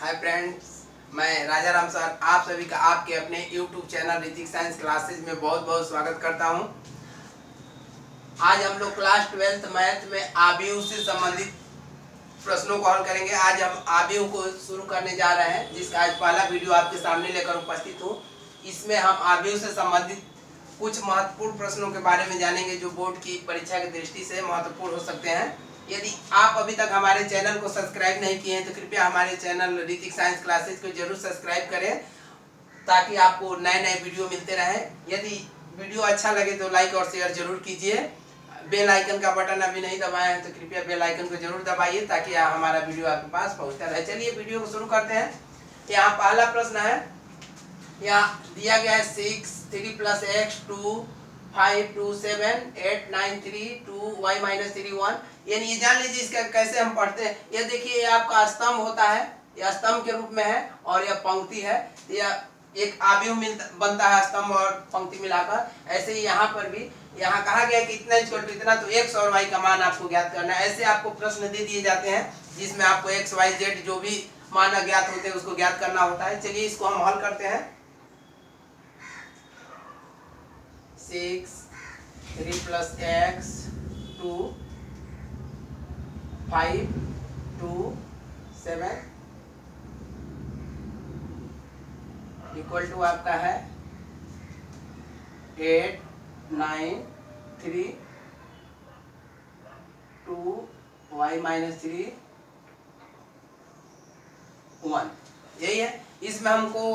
Hi friends, मैं राजा Ram sir आप सभी का आपके अपने YouTube channel Hrithik science classes में बहुत बहुत स्वागत करता हूं। आज हम लोग क्लास 12th मैथ में आव्यूह से संबंधित प्रश्नों को हल करेंगे। आज हम आव्यूह को शुरू करने जा रहे हैं, जिसका आज पहला वीडियो आपके सामने लेकर उपस्थित हूँ। इसमें हम आव्यूह से संबंधित कुछ महत्वपूर्ण प्रश्नों के बारे में जानेंगे जो बोर्ड की परीक्षा की दृष्टि से महत्वपूर्ण हो सकते हैं। यदि आप अभी तक हमारे चैनल को सब्सक्राइब नहीं किए हैं तो कृपया हमारे चैनल ऋतिक साइंस क्लासेस को जरूर सब्सक्राइब करें, ताकि आपको नए नए वीडियो मिलते रहें। यदि वीडियो अच्छा लगे तो लाइक और शेयर जरूर कीजिए। बेल आइकन का बटन अभी नहीं दबाया है तो कृपया बेल आइकन को जरूर दबाइए, ताकि हमारा वीडियो आपके पास पहुंचता रहे। चलिए वीडियो को शुरू करते हैं। यहाँ पहला प्रश्न है, यहाँ दिया गया है 6 3 + x 2 5 2 7 8 9 3 2 y - 3 1। यानी ये जान लीजिए इसका कैसे हम पढ़ते हैं। ये देखिए, ये आपका स्तंभ होता है, यह स्तंभ के रूप में है और यह पंक्ति है। यह एक आव्यूह बनता है स्तंभ और पंक्ति मिलाकर। ऐसे ही यहाँ पर भी यहाँ कहा गया कि इतना इतना तो x और y का मान आपको ज्ञात करना है। ऐसे आपको प्रश्न दे दिए जाते हैं जिसमें आपको x y z जो भी मान अज्ञात होते हैं उसको ज्ञात करना होता है। चलिए इसको हम हल करते हैं। 6 3 + x 2 5 2 7 इक्वल टू आपका है 8 9 3 2 y - 3 1। यही है। इसमें हमको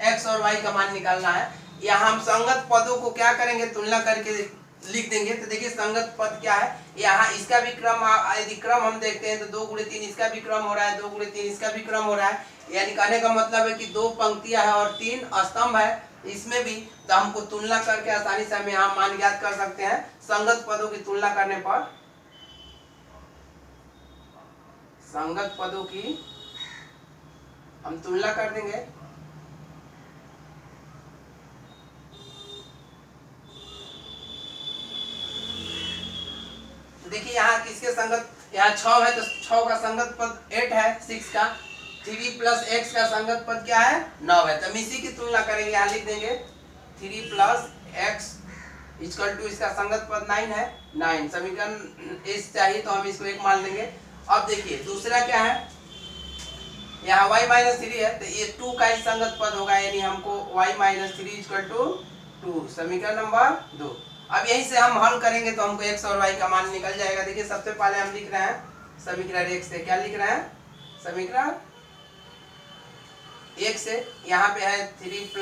x और y का मान निकालना है। यहाँ हम संगत पदों को क्या करेंगे, तुलना करके लिख देंगे। तो देखिए संगत पद क्या है, यहाँ इसका भी क्रम, यदि क्रम हम देखते हैं तो 2 × 3 इसका भी क्रम हो रहा है, 2 × 3 इसका भी क्रम हो रहा है। यानी कहने का मतलब है कि 2 पंक्तियां है और 3 स्तंभ है इसमें भी। तो हमको तुलना करके आसानी से हम यहाँ मान ज्ञात कर सकते हैं। संगत पदों की तुलना करने पर, संगत पदों की हम तुलना कर देंगे। देखिए यहाँ किसके संगत, यहाँ 6 है तो 6 का संगत पद 8 है, 6 का। 3 + x का संगत पद क्या है, 9 है। तो हम इसी की तुलना करेंगे। यहाँ लिख देंगे 3 + x = इसका संगत पद 9 है। 9 समीकरण इस चाहिए तो हम इसको 1 मान लेंगे। अब देखिए दूसरा क्या है, यहाँ y - 3 है तो ये 2 का ही संगत पद होगा, यानी हमको y - 3 = 2, समीकरण नंबर 2। अब यहीं से हम हल करेंगे तो हमको x और y का मान निकल जाएगा। देखिए सबसे पहले हम लिख रहे हैं समीकरण 1 से। क्या लिख रहे हैं, समीकरण 1 से। यहाँ पे है 3 +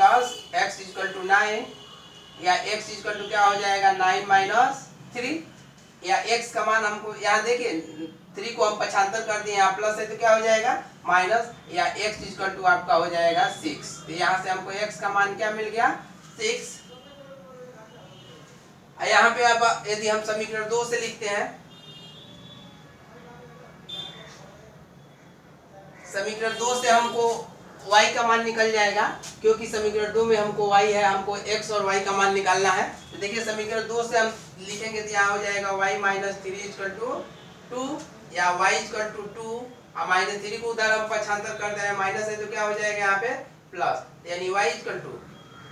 x = 9, या x = क्या हो जाएगा 9 - 3, या x का मान हमको यहाँ देखिए 3 को हम पक्षांतर कर दिए, यहाँ प्लस है तो क्या हो जाएगा माइनस, या x = आपका हो जाएगा 6। तो यहाँ से हमको x का मान क्या मिल गया, 6। यहाँ पे अब यदि हम समीकरण 2 से लिखते हैं, समीकरण 2 से हमको y का मान निकल जाएगा, क्योंकि समीकरण 2 में हमको y है, हमको x और y का मान निकालना है। तो देखिए समीकरण 2 से हम लिखेंगे तो यहाँ हो जाएगा y - 3 = 2, या y = 2 और -3 को उधर हम पक्षांतर कर दे रहे हैं, माइनस है तो क्या हो जाएगा यहाँ पे प्लस, यानी y =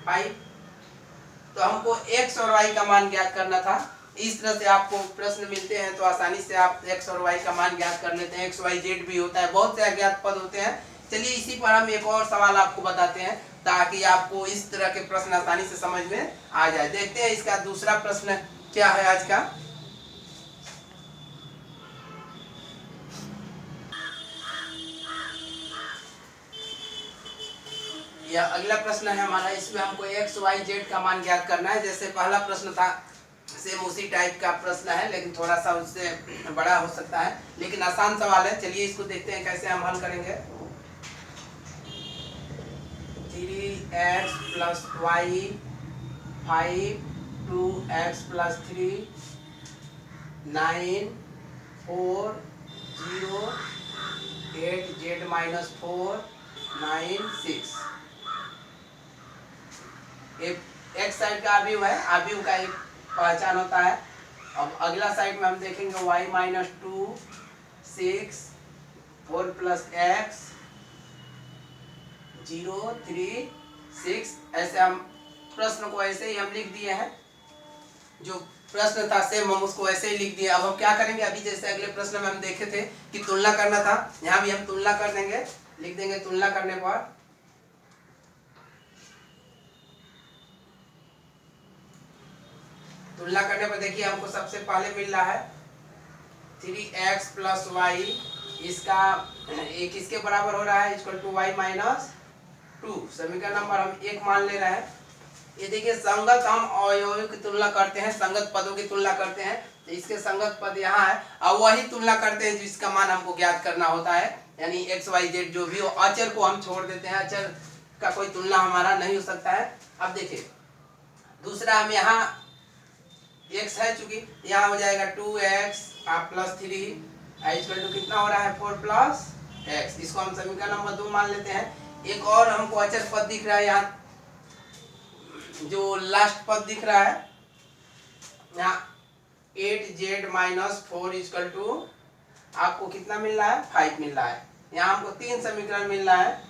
5। तो हमको x और y का मान ज्ञात करना था। इस तरह से आपको प्रश्न मिलते हैं तो आसानी से आप x और y का मान ज्ञात कर लेते हैं। x y z भी होता है, बहुत से अज्ञात पद होते हैं। चलिए इसी पर हम एक और सवाल आपको बताते हैं, ताकि आपको इस तरह के प्रश्न आसानी से समझ में आ जाए। देखते हैं इसका दूसरा प्रश्न क्या है आज का। यह अगला प्रश्न है हमारा। इसमें हमको x y z का मान ज्ञात करना है। जैसे पहला प्रश्न था, सेम उसी टाइप का प्रश्न है, लेकिन थोड़ा सा उससे बड़ा हो सकता है, लेकिन आसान सवाल है। चलिए इसको देखते हैं कैसे हम हल करेंगे। 3x + y 5 2x + 3 9 4 0 8 z - 4 9 6। एक साइड का आव्यूह है, आव्यूह का एक पहचान होता है। अब अगला साइड में हम देखेंगे y - 2 6 4 + x 036 ऐसे हम प्रश्न को ऐसे ही हम लिख दिए हैं। जो प्रश्न था सेम हम उसको ऐसे ही लिख दिए। अब हम क्या करेंगे, अभी जैसे अगले प्रश्न में हम देखे थे कि तुलना करना था, यहाँ भी हम तुलना कर देंगे, लिख देंगे तुलना करने पर देखिए हमको सबसे पहले मिल रहा है 3x प्लस वाई, इसका एक किसके बराबर हो रहा है, इक्वल टू y माइनस 2। समीकरण नंबर हम 1 मान ले रहे हैं। ये देखिए संगत हम अवयवों की तुलना करते हैं, संगत पदों की तुलना करते हैं, तो इसके संगत पद यहाँ है और वही तुलना करते हैं जिसका मान हमको ज्ञात करना होता है, यानी x y z जो भी हो, अचर को हम छोड़ देते हैं, अचर का कोई तुलना हमारा नहीं हो सकता है। अब देखिए दूसरा हम यहाँ x है, चूंकि यहाँ हो जाएगा 2x प्लस 3 इक्वल टू कितना हो रहा है 4 प्लस x, इसको हम समीकरण नंबर 2 मान लेते हैं। एक और हमको अचर पद दिख रहा है यहाँ, जो लास्ट पद दिख रहा है यहाँ 8z माइनस 4 इक्वल टू आपको कितना मिल रहा है 5 मिल रहा है। यहाँ हमको 3 समीकरण मिल रहा है।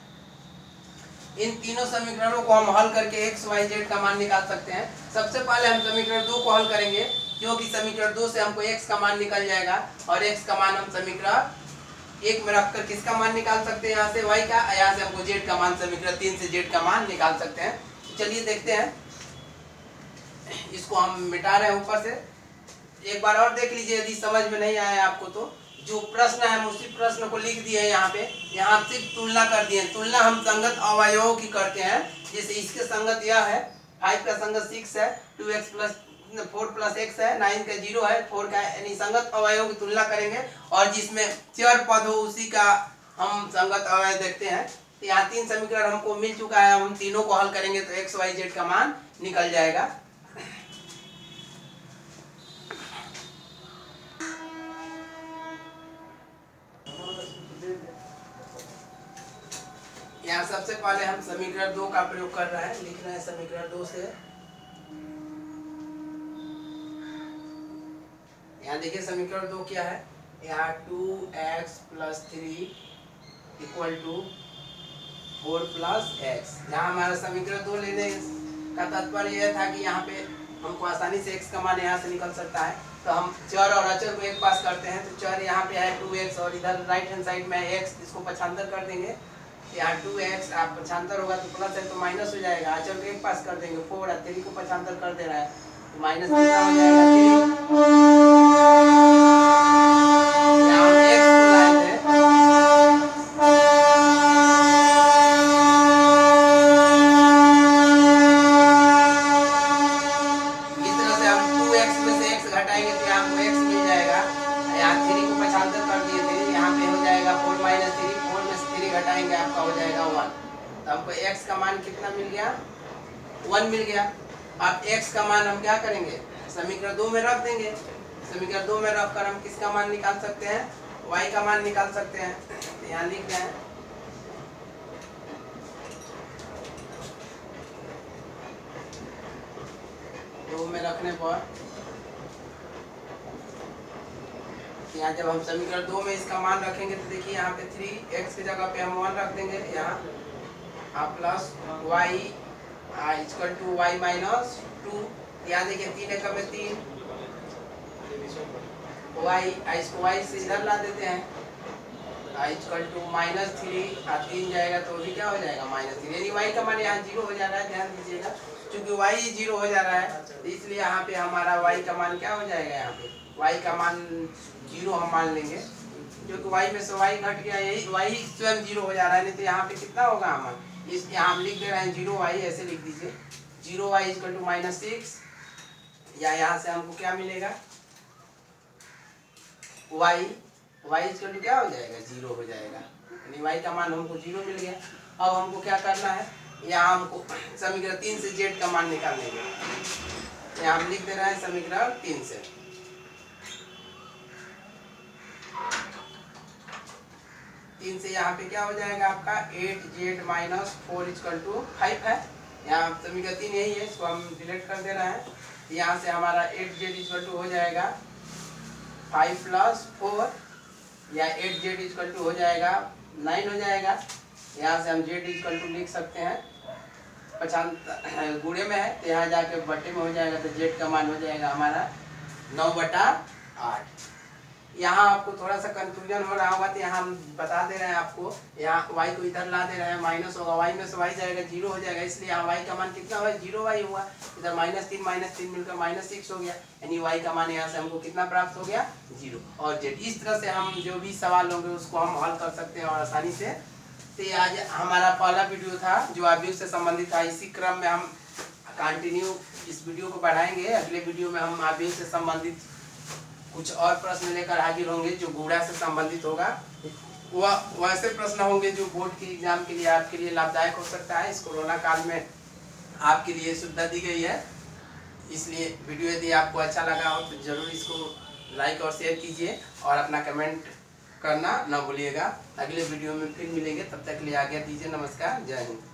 इन तीनों समीकरणों को हम हल करके x y z का मान निकाल सकते हैं। सबसे पहले हम समीकरण 2 को हल करेंगे, क्योंकि समीकरण 2 से हमको x का मान निकल जाएगा और x का मान हम समीकरण 1 में रखकर किसका मान निकाल सकते हैं, यहाँ से y का, यहाँ से हमको z का मान समीकरण 3 से z का मान निकाल सकते हैं। चलिए देखते हैं, इसको हम मिटा रहे हैं ऊपर से। एक बार और देख लीजिए, यदि समझ में नहीं आया आपको तो जो प्रश्न है हम उसी प्रश्न को लिख दिए यहाँ पे। यहाँ सिर्फ तुलना कर दिए। तुलना हम संगत अवयवों की करते हैं, जैसे इसके संगत यह है, 5 का संगत 6 है, 2x प्लस 4 प्लस x है, 9 का 0 है, 4 का, यानी संगत अवयवों की तुलना करेंगे और जिसमें चर पद हो उसी का हम संगत अवयव देखते हैं। तो यहाँ 3 समीकरण हमको मिल चुका है, हम तीनों को हल करेंगे तो x y z का मान निकल जाएगा। यहाँ सबसे पहले हम समीकरण 2 का प्रयोग कर रहे हैं, लिख रहे हैं समीकरण 2 से। यहाँ देखिए समीकरण 2 क्या है, यहाँ 2x plus 3 equal to 4 plus x। यहाँ हमारा समीकरण 2 लेने का तात्पर्य यह था कि यहाँ पे हमको आसानी से x का मान यहाँ से निकल सकता है, तो हम चर और अचर को एक पास करते हैं। तो चर यहाँ पे है 2x और इधर राइट हैंड साइड में x, इसको पक्षांतर कर देंगे। यहाँ 2x आप पक्षांतर होगा तो प्लस है तो माइनस हो जाएगा, अचर को एक पास कर देंगे, 4 और 3 को पक्षांतर कर दे रहा है तो माइनस कितना हो जाएगा 3। यहाँ हम x को लाए थे, इस तरह से हम 2x में से x घटाएंगे तो यहाँ हमको x मिल जाएगा। यहाँ 3 को पक्षांतर कर दिए थे, यहाँ पे हो जाएगा 4 माइनस 3, 4 में से 3 घटाएंगे आपका हो जाएगा 1। तो हमको x का मान कितना मिल गया, 1 मिल गया। अब x का मान हम क्या करेंगे, समीकरण 2 में रख देंगे। समीकरण 2 में रखकर हम किसका मान निकाल सकते हैं, y का मान निकाल सकते हैं। तो यहाँ लिख रहे हैं 2 में रखने पर यहाँ जब हम समीकरण 2 में इसका मान रखेंगे तो देखिए यहाँ पे 3x की जगह पे हम 1 रख देंगे, यहाँ plus y equal to y minus 2। यहाँ देखिए 3 एक में 3, y इसको y से इधर ला देते हैं, इक्वल टू माइनस 3 और 3 जाएगा तो भी क्या हो जाएगा -3, यानी y का मान यहाँ 0 हो जा रहा है। ध्यान दीजिएगा, क्योंकि y 0 हो जा रहा है तो इसलिए यहाँ पे हमारा y का मान क्या हो जाएगा, यहाँ पे y का मान 0 हम मान लेंगे, क्योंकि y में से y घट गया, यही y स्वयं 0 हो जा रहा है। नहीं तो यहाँ पे कितना होगा, हम इस यहाँ हम लिख दे रहे हैं 0y, ऐसे लिख दीजिए 0y इक्वल टू -6, या यहाँ से हमको क्या मिलेगा y इक्वल टू क्या हो जाएगा 0 हो जाएगा, यानी y का मान हमको 0 मिल गया। अब हमको क्या करना है, यहाँ हमको समीकरण 3 से z का मान निकालने के, यहाँ हम लिख दे रहे हैं समीकरण 3 से। 3 से यहाँ पे क्या हो जाएगा आपका 8z माइनस 4 इक्वल टू 5 है। यहाँ समीकरण 3 यही है, इसको हम डिलीट कर दे रहे हैं। यहाँ से हमारा 8z इक्वल टू हो जाएगा 5 प्लस 4, या 8z इक्वल टू हो जाएगा 9 हो जाएगा। यहाँ से हम z इक्वल टू लिख सकते हैं 95 गुणे में है तो यहाँ जाके बटे में हो जाएगा, तो z का मान हो जाएगा हमारा 9/8। यहाँ आपको थोड़ा सा कंफ्यूजन हो रहा होगा तो यहाँ हम बता दे रहे हैं आपको, यहाँ y को इधर ला दे रहे हैं, माइनस होगा, y में से y जाएगा 0 हो जाएगा, इसलिए यहाँ y का मान कितना हुआ, 0y हुआ। इधर -3 मिलकर -6 हो गया, यानी y का मान यहाँ से हमको कितना प्राप्त हो गया, 0 और z। इस तरह से हम जो भी सवाल होंगे उसको हम हल कर सकते हैं और आसानी से। तो ये आज हमारा पहला वीडियो था जो आबीव से संबंधित था। इसी क्रम में हम कंटिन्यू इस वीडियो को बढ़ाएंगे। अगले वीडियो में हम आबीव से संबंधित कुछ और प्रश्न लेकर हाजिर होंगे जो गूढ़ा से संबंधित होगा। वह वैसे प्रश्न होंगे जो बोर्ड के एग्जाम के लिए आपके लिए लाभदायक हो सकता है। इस कोरोना काल में आपके लिए सुविधा दी गई है, इसलिए वीडियो यदि आपको अच्छा लगा हो तो जरूर इसको लाइक और शेयर कीजिए और अपना कमेंट करना ना भूलिएगा। अगले वीडियो में फिर मिलेंगे, तब तक के लिए आज्ञा दीजिए। नमस्कार, जय हिंद।